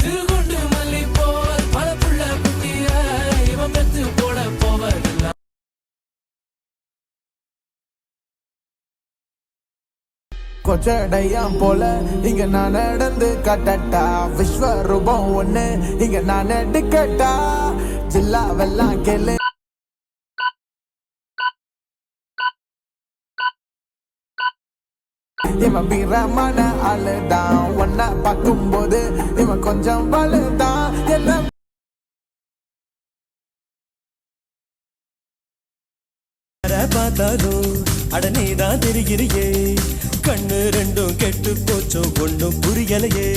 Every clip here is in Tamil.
சிறுகுண்டு மல்லி போல் பல புள்ள குட்டிய இவன் பெத்து போட போவதில்லை. கொச்சடையாம் போல இங்க நான் நடந்து கட்டட்டா, விஸ்வரூபம் ஒண்ணு இங்க நான் எடுக்கட்டா, ஜில்லாவெல்லாம் கேளு. இவன் வீரமான ஆளுதான், ஒன்ன பார்க்கும்போது இவன் கொஞ்சம் வலுதான். எல்லாம் பார்த்தாலும் அடனேதான் தெரிகிறியே, கண்ணு ரெண்டும் கெட்டு போச்சோ ஒன்னும் புரியலையே.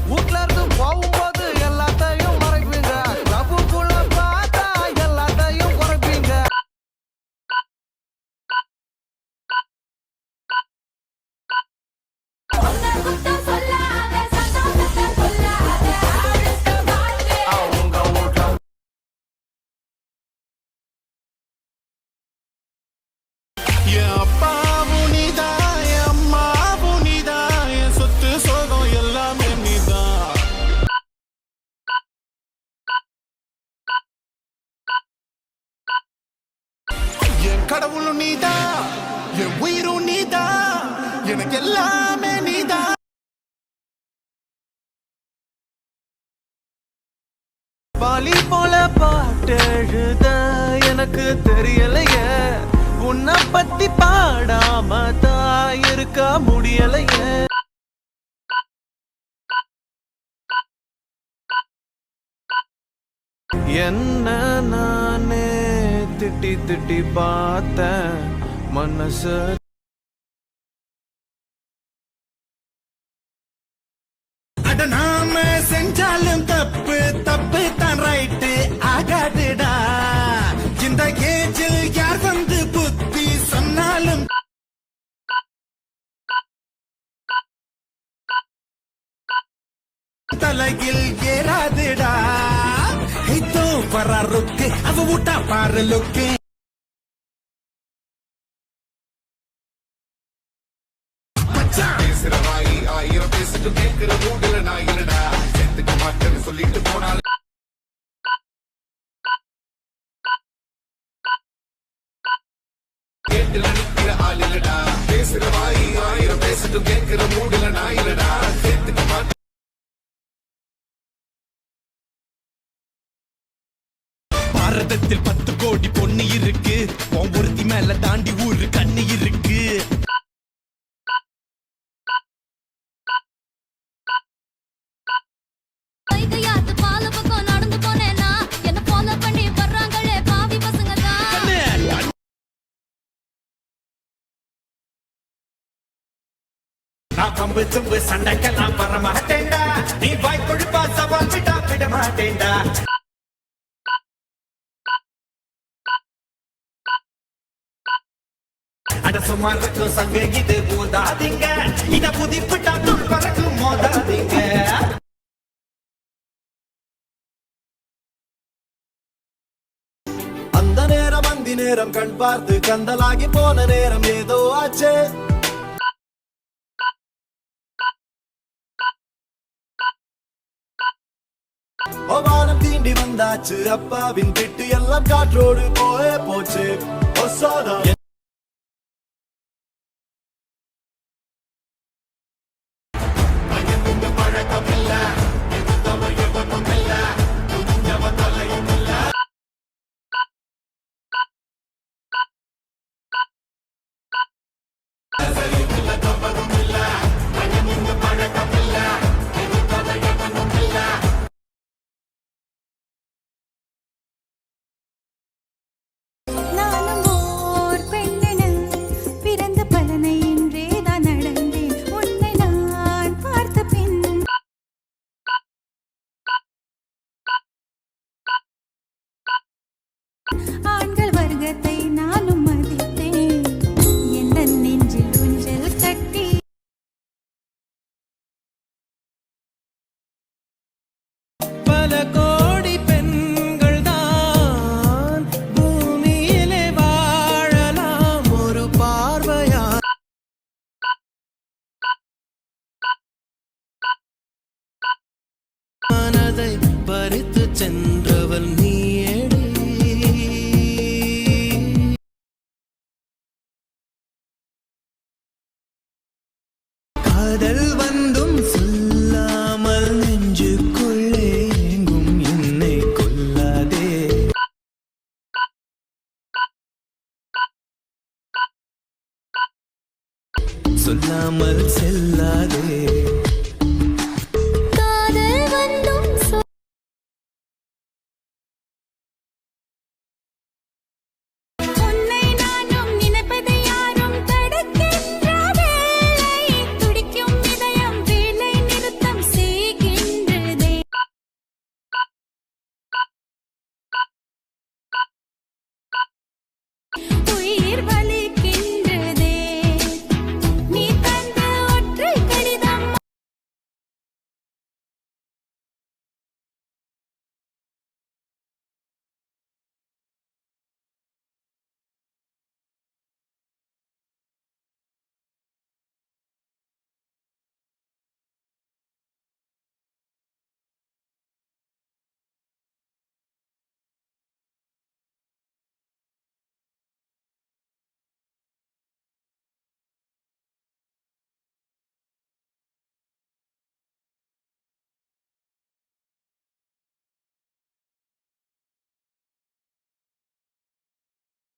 வீட்ல இருந்து போகும்போது எல்லாத்தையும் மறைப்பீங்க, ரப்புக்குள்ள பார்த்தா எல்லாத்தையும் குறைப்பீங்க. என் அப்பாவும் நீதான், என் அம்மாவும் நீதான், என் சொத்து சோகம் எல்லாமே நீதான். என் கடவுளும் நீதான், என் உயிரும் நீதான், எனக்கு எல்லாமே நீதான். பாலி போல பாட்டு எழுத எனக்கு தெரியலையே, உன்னை பத்தி பாடாம தான் இருக்க முடியலையே. என்ன நானே திட்டி திட்டி பார்த்தேன் மனசு. அட நாம செஞ்சாலும் தப்பு தப்பு தான் ரைட்டு ஆகாதுடா. இந்த ஏஜில் யார் வந்து புத்தி சொன்னாலும் தலையில் ஏறாதுடா. இதோ வர ருக்கு அவ விட்டா பாரு லுக்கு. பேசுற வாயி ஆயிரம் பேசிட்டு கேட்கிற மூடல நான் இல்லடா, சேர்த்துக்க மாட்டேன்னு சொல்லிட்டு போனால கேட்டுல நிக்கிற ஆள் இல்லடா. பேசுற வாயி ஆயிரம் பேசிட்டு கேட்கிற மூடல நான் இல்லடா, சேர்த்துக்க மாட்டேன். பாரதத்தில் 10 கோடி பொண்ணு இருக்கு, ஒருத்தி மேல தாண்டி ஊரு கண்ணு இருக்கு. நான் கம்பு தும்பு சண்டைக்கெல்லாம் வர மாட்டேன்டா, நீ வாய் கொழுப்பா சவால் விட்டா விட மாட்டேன்டா. அட சுமார் இருக்கும் சங்க இது மோதாதீங்க, இத புதிப்பிட்டா துள் பறக்கும் மோதாதீங்க. அந்த நேரம் அந்தி நேரம் கண் பார்த்து கந்தலாகி போன நேரம் ஏதோ ஆச்சு. வானம் தீண்டி வந்தாச்சு, அப்பாவின் திட்டு எல்லாம் காற்றோடு போச்சு. சொல்லாமல் செல்லாதே